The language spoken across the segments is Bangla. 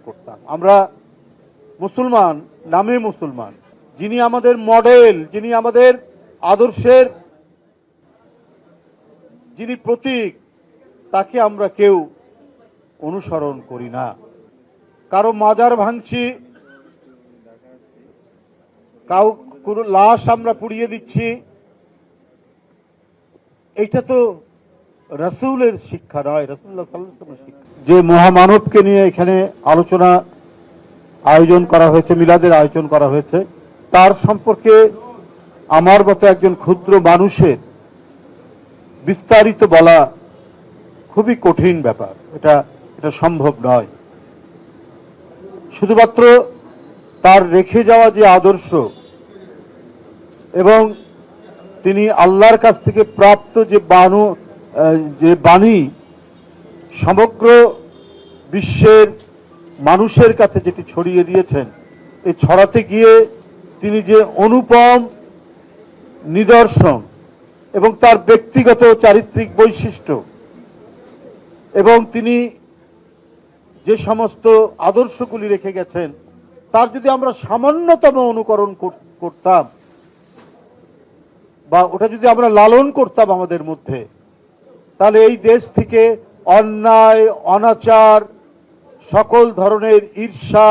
করতাম। আমরা মুসলমান, নামে মুসলমান, যিনি আমাদের মডেল, যিনি আমাদের আদর্শের যিনি প্রতীক, তাকে আমরা কেউ অনুসরণ করি না। কারো মাজার ভাঙছি, কারো লাশ আমরা পুড়িয়ে দিচ্ছি, এটা তো রাসূলের শিক্ষা নয়, রাসূলুল্লাহ সাল্লাল্লাহু আলাইহি ওয়াসাল্লামের শিক্ষা। যে মহামানবকে নিয়ে এখানে আলোচনা আয়োজন করা হয়েছে, মিলাদের আয়োজন করা হয়েছে, তার সম্পর্কে আমার মতো একজন ক্ষুদ্র মানুষের বিস্তারিত বলা খুবই কঠিন ব্যাপার, এটা সম্ভব নয়। শুধুমাত্র তার রেখে যাওয়া যে আদর্শ এবং তিনি আল্লাহর কাছ থেকে প্রাপ্ত যে বাণী সমগ্র বিশ্বের মানুষের কাছে যেটি ছড়িয়ে দিয়েছেন, এই ছড়াতে গিয়ে তিনি যে অনুপম নিদর্শন এবং তার ব্যক্তিগত চারিত্রিক বৈশিষ্ট্য এবং তিনি যে সমস্ত আদর্শগুলি রেখে গেছেন, তার যদি আমরা সামান্যতম অনুকরণ করতাম বা ওটা যদি আমরা লালন করতাম আমাদের মধ্যে, তাহলে এই দেশ থেকে অন্যায়, অনাচার, সকল ধরনের ঈর্ষা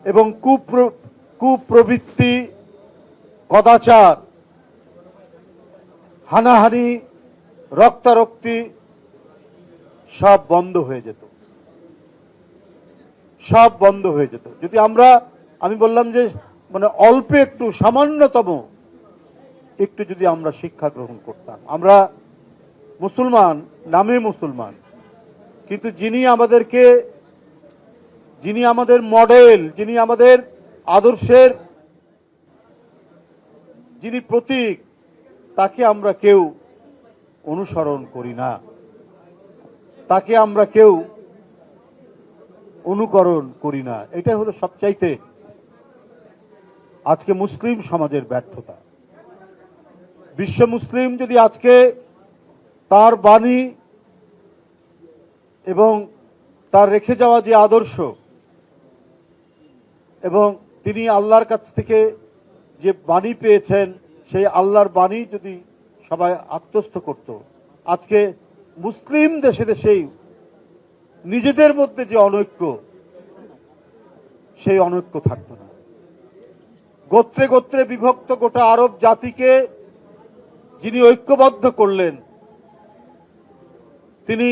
এবং কুপ্রবৃত্তি, কদাচার, হানাহানি, রক্তারক্তি সব বন্ধ হয়ে যেত, সব বন্ধ হয়ে যেত যদি আমি বললাম যে মানে অল্প একটু, সামান্যতম একটু যদি আমরা শিক্ষা গ্রহণ করতাম। আমরা মুসলমান, নামে মুসলমান, কিন্তু যিনি আমাদের মডেল, যিনি আমাদের আদর্শের যিনি প্রতীক, তাকে আমরা কেউ অনুসরণ করি না, তাকে আমরা কেউ অনুকরণ করি না। এটা হলো সবচাইতে আজকে মুসলিম সমাজের ব্যর্থতা। বিশ্ব মুসলিম যদি আজকে তার বাণী এবং তার রেখে যাওয়া যে আদর্শ এবং তিনি আল্লাহর কাছ থেকে যে বাণী পেয়েছেন, সেই আল্লাহর বাণী যদি সবাই আত্মস্থ করত, আজকে মুসলিম দেশে দেশেই নিজেদের মধ্যে যে অনৈক্য, সেই অনৈক্য থাকত না। গোত্রে গোত্রে বিভক্ত গোটা আরব জাতিকে যিনি ঐক্যবদ্ধ করলেন, তিনি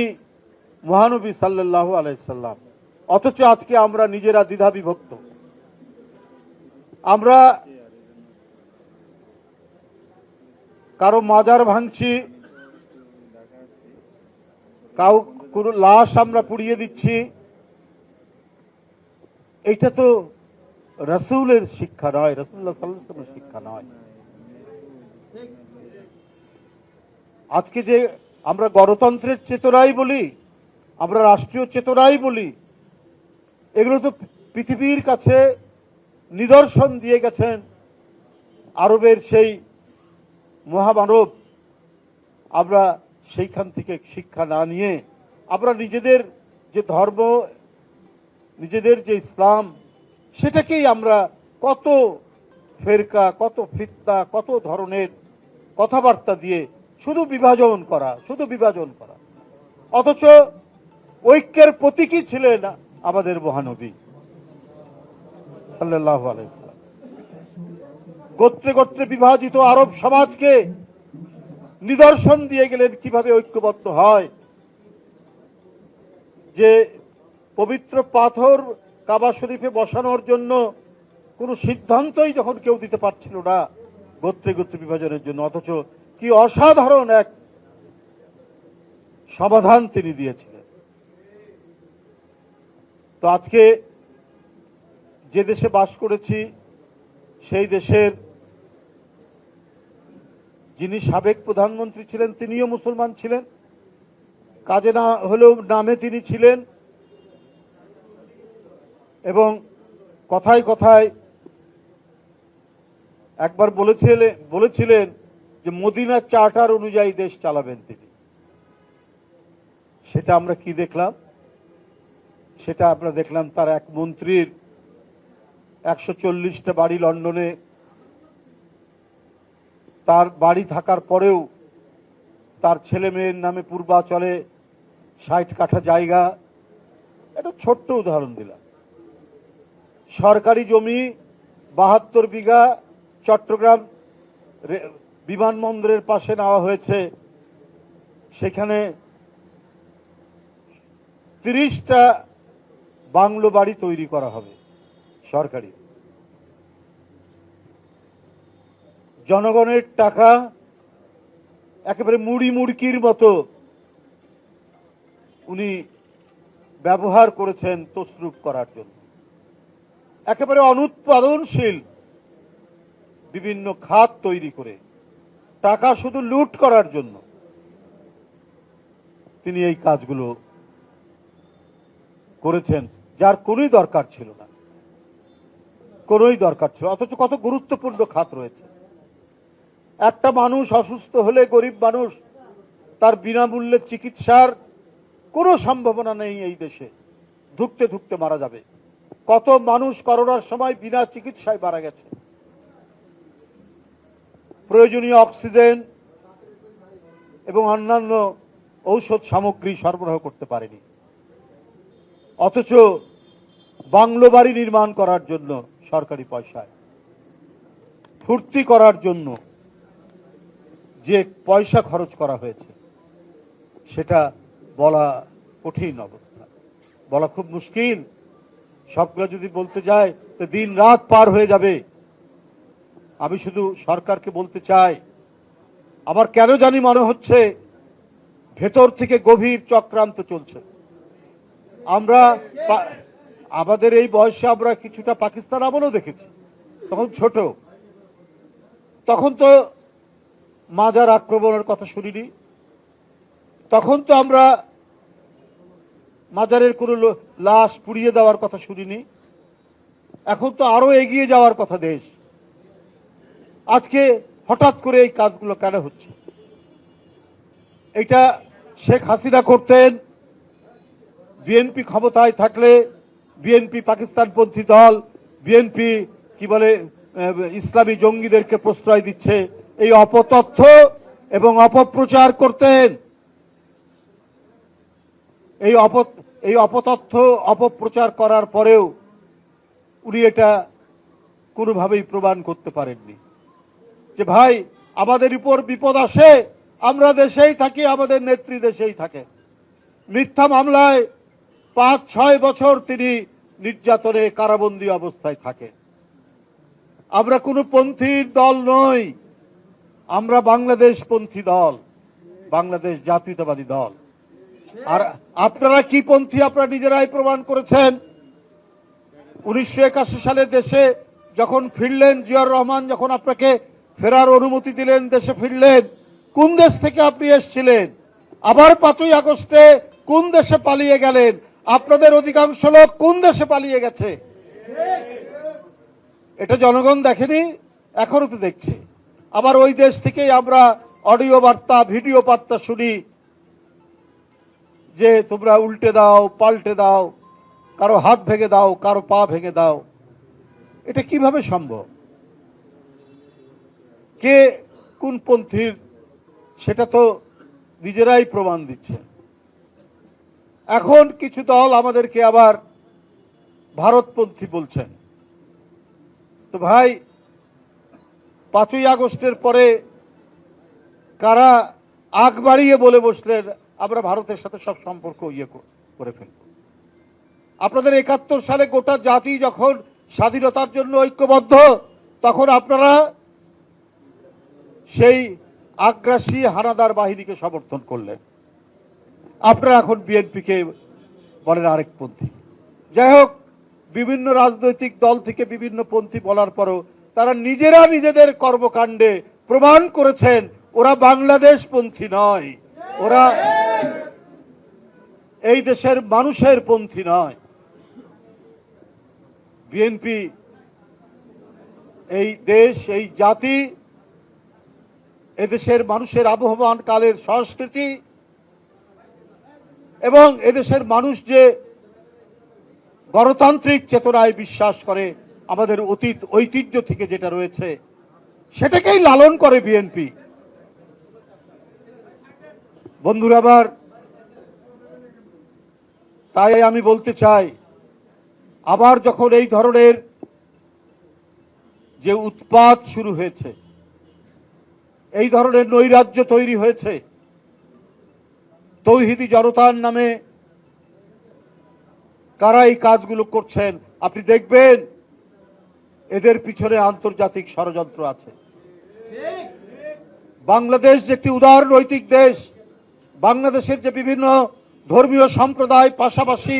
মহানবী সাল্লাল্লাহু আলাইহি সাল্লাম। অথচ আজকে আমরা নিজেরা দ্বিধা বিভক্ত। আমরা কারো মাজার ভাঙছি, কারো লাশ আমরা পুড়িয়ে দিচ্ছি, এটা তো রাসূলের শিক্ষা নয়, রাসূলুল্লাহ সাল্লাল্লাহু আলাইহি ওয়াসাল্লামের শিক্ষা নয়। আজকে যে আমরা গণতন্ত্রের চেতনাই বলি, আমরা রাষ্ট্রীয় চেতনাই বলি, এগুলো তো পৃথিবীর কাছে নিদর্শন দিয়ে গেছেন আরবের সেই মহামানব। আমরা সেইখান থেকে শিক্ষা না নিয়ে আমরা নিজেদের যে ধর্ম, নিজেদের যে ইসলাম, সেটাকেই আমরা কত ফেরকা, কত ফিতনা, কত ধরনের কথাবার্তা দিয়ে শুধু বিভাজন করা। অথচ ঐক্যের প্রতীকই ছিলেন আমাদের মহানবী সাল্লাল্লাহু আলাইহি ওয়াসাল্লাম। গোত্রে গোত্রে বিভাজিত আরব সমাজকে নিদর্শন দিয়ে গেলেন কিভাবে ঐক্যবদ্ধ হয়। যে পবিত্র পাথর কাবা শরীফে বসানোর জন্য কোনো সিদ্ধান্তই যখন কেউ দিতে পারছিল না গোত্রে গোত্রে বিভাজনের জন্য, অথচ কি অসাধারণ এক সমাধান তিনি দিয়েছিলেন। তো আজকে যে দেশে বাস করেছি, সেই দেশের যিনি সাবেক প্রধানমন্ত্রী ছিলেন, তিনিও মুসলমান ছিলেন, কাজে না হলেও নামে তিনি ছিলেন। এবং কথায় কথায় একবার বলেছিলেন যে মদিনা চার্টার অনুযায়ী দেশ চালাবেন তিনি। সেটা আমরা কি দেখলাম? সেটা আমরা দেখলাম তার এক মন্ত্রীর 140টা বাড়ি লন্ডনে, তার বাড়ি থাকার পরেও তার ছেলে মেয়ের নামে পূর্বাচলে 60 কাঠা জায়গা। এটা ছোট্ট উদাহরণ দিলাম। সরকারি জমি 72 বিঘা চট্টগ্রাম বিমানবন্দরের পাশে নেওয়া হয়েছে, সেখানে 30টা বাংলো বাড়ি তৈরি করা হবে সরকারি। জনগণের টাকা একেবারে মুড়ি মুড়কির মতো উনি ব্যবহার করেছেন তসরুপ করার জন্য। একেবারে অনুৎপাদনশীল বিভিন্ন খাত তৈরি করে টাকা শুধু লুট করার জন্য তিনি এই কাজগুলো করেছেন, যার কোনোই দরকার ছিল না, কোনোই দরকার ছিল। অথচ কত গুরুত্বপূর্ণ খাত রয়েছে। একটা মানুষ অসুস্থ হলে, গরিব মানুষ, তার বিনামূল্যে চিকিৎসার কোনো সম্ভাবনা নেই এই দেশে, ধুকতে ধুকতে মারা যাবে। কত মানুষ করোনার সময় বিনা চিকিৎসায় মারা গেছে, প্রয়োজনীয় অক্সিজেন এবং অন্যান্য ঔষধ সামগ্রী সরবরাহ করতে পারেনি। অথচ বাংলো বাড়ি নির্মাণ করার জন্য সরকারি পয়সায়, ফুর্তি করার জন্য যে পয়সা খরচ করা হয়েছে সেটা বলা কঠিন অবস্থা, বলা খুব মুশকিল। সবগুলো যদি বলতে যায় তো দিন রাত পার হয়ে যাবে। আমি শুধু সরকারকে বলতে চাই, আমার কেন জানি মনে হচ্ছে ভেতর থেকে গভীর চক্রান্ত চলছে। আমরা আমাদের এই বয়সে আমরা কিছুটা পাকিস্তান আমলও দেখেছি, তখন ছোট, তখন তো মাজার আক্রমণের কথা শুনিনি, তখন তো আমরা মাজারের কোনো লাশ পুড়িয়ে দেওয়ার কথা শুনিনি। এখন তো আরো এগিয়ে যাওয়ার কথা দেশ। আজকে হঠাৎ করে এই কাজগুলো কেন হচ্ছে? এটা শেখ হাসিনা করতেন, বিএনপি ক্ষমতায় থাকলে, বিএনপি পাকিস্তানপন্থী দল, বিএনপি কি বলে ইসলামী জঙ্গিদেরকে প্রশ্রয় দিচ্ছে, এই অপতথ্য এবং অপপ্রচার করতেন। এই অপতথ্য অপপ্রচার করার পরেও উনি এটা কোনোভাবেই প্রমাণ করতে পারেননি যে ভাই আমাদের উপর বিপদ আসে, আমরা দেশেই থাকি, আমাদের নেত্রী দেশেই থাকে। মিথ্যা মামলায় 5-6 বছর তিনি নির্যাতনে কারাবন্দী অবস্থায় থাকেন। আমরা কোনো পন্থীর দল নই, আমরা বাংলাদেশ পন্থী দল, বাংলাদেশ জাতীয়তাবাদী দল। আর আপনারা কি পন্থী আপনারা নিজেরাই প্রমাণ করেছেন। 1981 সালে দেশে যখন ফিরলেন, জিয়াউর রহমান যখন আপনাকে ফেরার অনুমতি দিলেন, দেশে ফিরলেন, কোন দেশ থেকে আপনি এসেছিলেন? আবার 5ই আগস্টে কোন দেশে পালিয়ে গেলেন? আপনাদের অধিকাংশ লোক কোন দেশে পালিয়ে গেছে? এটা জনগণ দেখেনি, এখনো তো দেখছে। আবার ওই দেশ থেকেই আমরা অডিও বার্তা, ভিডিও বার্তা শুনি যে তোমরা উল্টে দাও, পাল্টে দাও, কারো হাত ভেঙে দাও, কারো পা ভেঙে দাও। এটা কিভাবে সম্ভব? কে কোন পন্থীর সেটা তো নিজেরাই প্রমাণ দিচ্ছে। এখন কিছু দল আমাদেরকে আবার ভারতপন্থী বলছেন। তো ভাই 5ই আগস্টের পরে কারা আগ বাড়িয়ে বলে বসলেন আমরা ভারতের সাথে সব সম্পর্ক করে ফেলব? আপনাদের 71 সালে গোটা জাতি যখন স্বাধীনতার জন্য ঐক্যবদ্ধ, তখন আপনারা সেই আগ্রাসী হানাদার বাহিনীকে সমর্থন করলেন। আপনারা এখন বিএনপিকে বলেন আরেক পন্থী। যাই হোক, বিভিন্ন রাজনৈতিক দল থেকে বিভিন্ন পন্থী বলার পরও তারা নিজেরা নিজেদের কর্মকাণ্ডে প্রমাণ করেছেন ওরা বাংলাদেশ পন্থী নয়, ওরা এই দেশের মানুষের পন্থী নয়। বিএনপি এই দেশ, এই জাতি, এদেশের মানুষের আবহমান কালের সংস্কৃতি এবং এদেশের মানুষ যে গণতান্ত্রিক চেতনায় বিশ্বাস করে, আমাদের অতীত ঐতিহ্য থেকে যেটা রয়েছে সেটাকেই লালন করে বিএনপি। বন্ধুরা আবার, তাই আমি বলতে চাই, আবার যখন এই ধরনের যে উৎপাত শুরু হয়েছে, এই ধরনের নৈরাজ্য তৈরি হয়েছে, তৌহিদি জনতার নামে কারা এই কাজগুলো করছেন, আপনি দেখবেন এদের পিছনে আন্তর্জাতিক ষড়যন্ত্র আছে। বাংলাদেশ যে একটি উদার নৈতিক দেশ, বাংলাদেশের যে বিভিন্ন ধর্মীয় সম্প্রদায় পাশাপাশি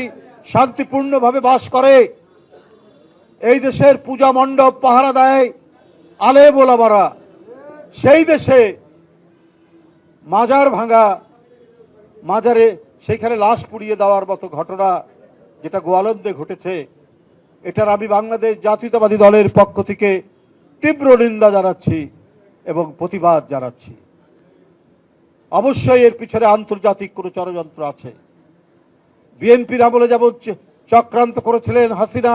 শান্তিপূর্ণভাবে বাস করে, এই দেশের পূজা মণ্ডপ পাহারা দেয় আলেম ওলামারা, সেই দেশে মাজার ভাঙা, মাজারে সেইখানে লাশ পুড়িয়ে দেওয়ার মতো ঘটনা যেটা গোয়ালন্দে ঘটেছে, এটার আমি বাংলাদেশ জাতীয়তাবাদী দলের পক্ষ থেকে তীব্র নিন্দা জানাচ্ছি এবং প্রতিবাদ জানাচ্ছি। অবশ্যই এর পিছনে আন্তর্জাতিক কোনো ষড়যন্ত্র আছে। বিএনপির আমলে যেমন চক্রান্ত করেছিলেন হাসিনা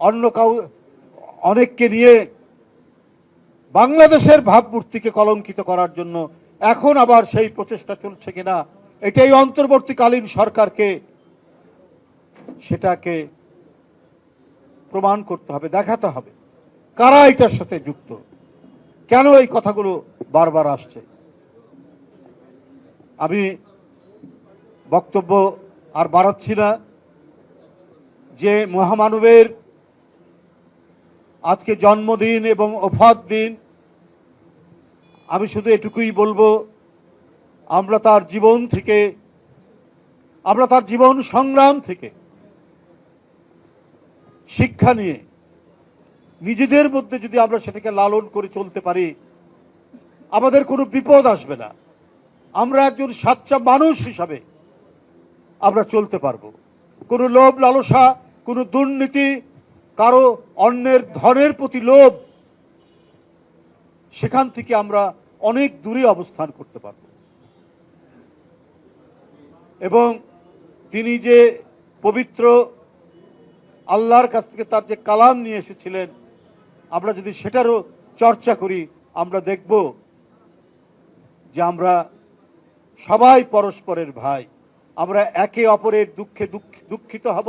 অন্য অনেককে নিয়ে বাংলাদেশের ভাবমূর্তিকে কলঙ্কিত করার জন্য, এখন আবার সেই প্রচেষ্টা চলছে কিনা, এটাই অন্তর্বর্তীকালীন সরকারকে সেটাকে প্রমাণ করতে হবে, দেখাতে হবে কারা এটার সাথে যুক্ত, কেন এই কথাগুলো বারবার আসছে। আমি বক্তব্য আর বাড়াচ্ছি না। যে মহামানবের আজকে জন্মদিন এবং ওফাত দিন, আমি শুধু এটুকুই বলবো, আমরা তার জীবন থেকে, আমরা তার জীবন সংগ্রাম থেকে শিক্ষা নিয়ে নিজেদের মধ্যে যদি আমরা সেটাকে লালন করে চলতে পারি, আমাদের কোনো বিপদ আসবে না। আমরা একজন সাচ্চা মানুষ হিসাবে আমরা চলতে পারবো। কোনো লোভ লালসা, কোনো দুর্নীতি, কারো অন্যের ধনের প্রতি লোভ, সেখান থেকে আমরা অনেক দূরে অবস্থান করতে পারব। এবং তিনি যে পবিত্র আল্লাহর কাছ থেকে তার যে কালাম নিয়ে এসেছিলেন, আমরা যদি সেটারও চর্চা করি, আমরা দেখব যে আমরা সবাই পরস্পরের ভাই, আমরা একে অপরের দুঃখে দুঃখিত হব,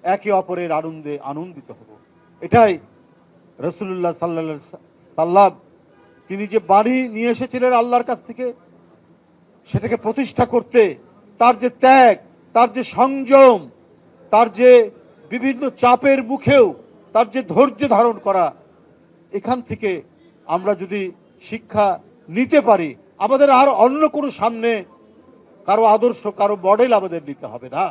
একে অপরের আনন্দে আনন্দিত হব। এটাই রাসূলুল্লাহ সাল্লাল্লাহু আলাইহি সাল্লাম তিনি যে বাণী নিয়ে এসেছিলেন আল্লাহর কাছ থেকে, সেটাকে প্রতিষ্ঠা করতে তার যে ত্যাগ, তার যে সংযম, তার যে বিভিন্ন চাপের মুখেও তার যে ধৈর্য ধারণ করা, এখান থেকে আমরা যদি শিক্ষা নিতে পারি, আমাদের আর অন্য কোনো সামনে কারো আদর্শ, কারো মডেল আমাদের নিতে হবে না।